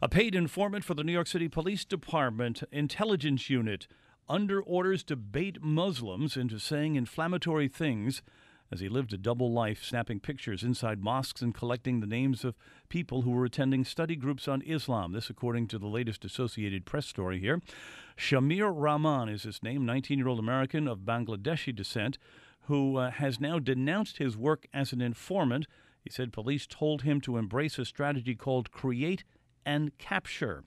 A paid informant for the New York City Police Department intelligence unit under orders to bait Muslims into saying inflammatory things as he lived a double life, snapping pictures inside mosques and collecting the names of people who were attending study groups on Islam. This according to the latest Associated Press story here. Shamiur Rahman is his name, 19-year-old American of Bangladeshi descent, who has now denounced his work as an informant. He said police told him to embrace a strategy called create and capture.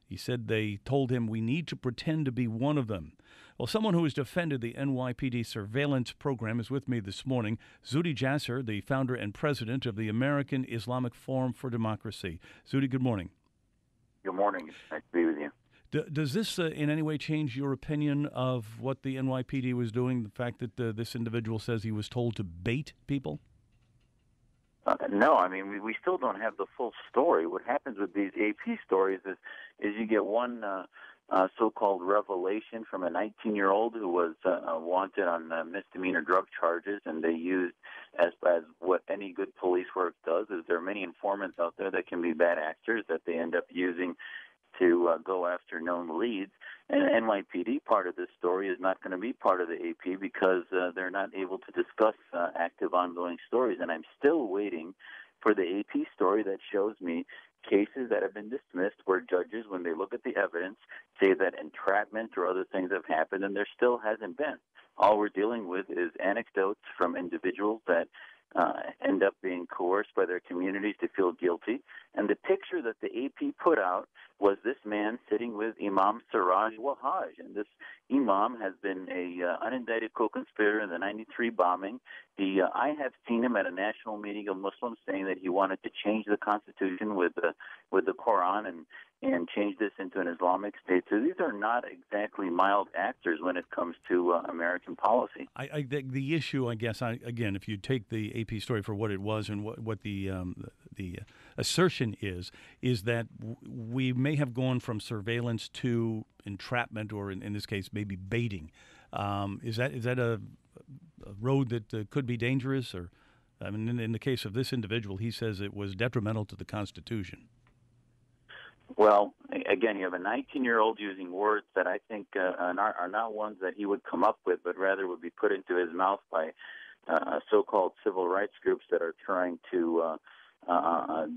He said they told him we need to pretend to be one of them. Well, someone who has defended the NYPD surveillance program is with me this morning. Zuhdi Jasser, the founder and president of the American Islamic Forum for Democracy. Zuhdi, good morning. Good morning. It's nice to be with you. Does this in any way change your opinion of what the NYPD was doing, the fact that this individual says he was told to bait people? No, I mean, we still don't have the full story. What happens with these AP stories is you get one so-called revelation from a 19-year-old who was wanted on misdemeanor drug charges, and they used, as what any good police work does, is there are many informants out there that can be bad actors that they end up using to go after known leads. And NYPD part of this story is not going to be part of the AP because they're not able to discuss active ongoing stories. And I'm still waiting for the AP story that shows me cases that have been dismissed where judges, when they look at the evidence, say that entrapment or other things have happened, and there still hasn't been. All we're dealing with is anecdotes from individuals that end up being coerced by their communities to feel guilty. And the picture that the AP put out was this man sitting with Imam Siraj Wahhaj. And this Imam has been a unindicted co-conspirator in the 93 bombing. I have seen him at a national meeting of Muslims saying that he wanted to change the Constitution with the Quran and change this into an Islamic state. So these are not exactly mild actors when it comes to American policy. The issue, I guess, again, if you take the AP story for what it was and what the assertion is that we may have gone from surveillance to entrapment, or in this case, maybe baiting. Is that a road that could be dangerous? Or, I mean, in the case of this individual, he says it was detrimental to the Constitution. Well, again, you have a 19-year-old using words that I think are not ones that he would come up with, but rather would be put into his mouth by so-called civil rights groups that are trying to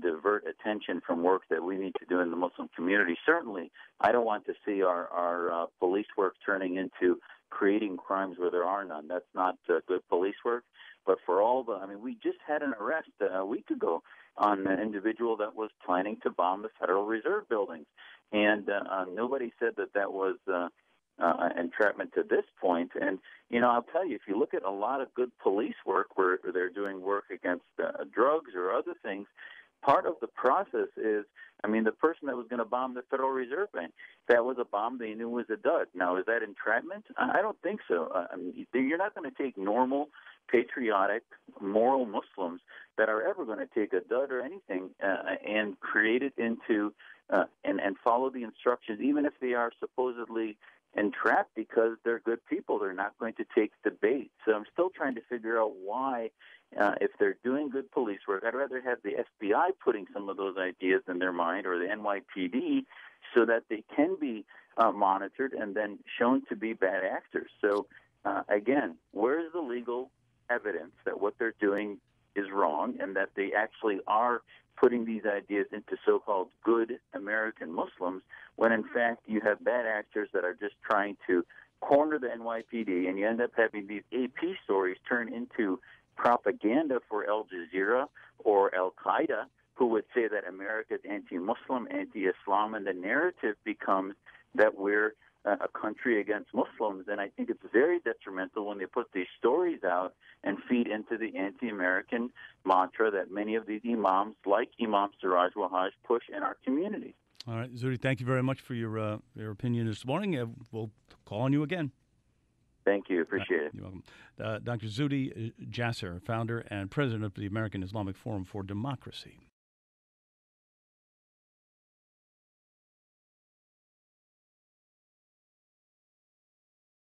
divert attention from work that we need to do in the Muslim community. Certainly, I don't want to see our police work turning into creating crimes where there are none. That's not good police work. But for all we just had an arrest a week ago on an individual that was planning to bomb the Federal Reserve buildings. And nobody said that was entrapment to this point. And, I'll tell you, if you look at a lot of good police work where they're doing work against drugs or other things, part of the process is, the person that was going to bomb the Federal Reserve Bank, that was a bomb they knew was a dud. Now, is that entrapment? I don't think so. You're not going to take normal, patriotic, moral Muslims that are ever going to take a dud or anything and create it into and follow the instructions, even if they are supposedly entrapped, because they're good people. They're not going to take the bait. So I'm still trying to figure out why, if they're doing good police work, I'd rather have the FBI putting some of those ideas in their mind, or the NYPD, so that they can be monitored and then shown to be bad actors. So, again, where's the legal evidence that what they're doing is wrong and that they actually are putting these ideas into so-called good American Muslims, when in fact you have bad actors that are just trying to corner the NYPD, and you end up having these AP stories turn into propaganda for Al Jazeera or Al-Qaeda, who would say that America is anti-Muslim, anti-Islam, and the narrative becomes that we're a country against Muslims. And I think it's very detrimental when they put these stories out and feed into the anti-American mantra that many of these imams, like Imam Siraj Wahhaj, push in our community. All right, Zuhdi, thank you very much for your opinion this morning. We'll call on you again. Thank you. Appreciate it. You're welcome. Dr. Zuhdi Jasser, founder and president of the American Islamic Forum for Democracy.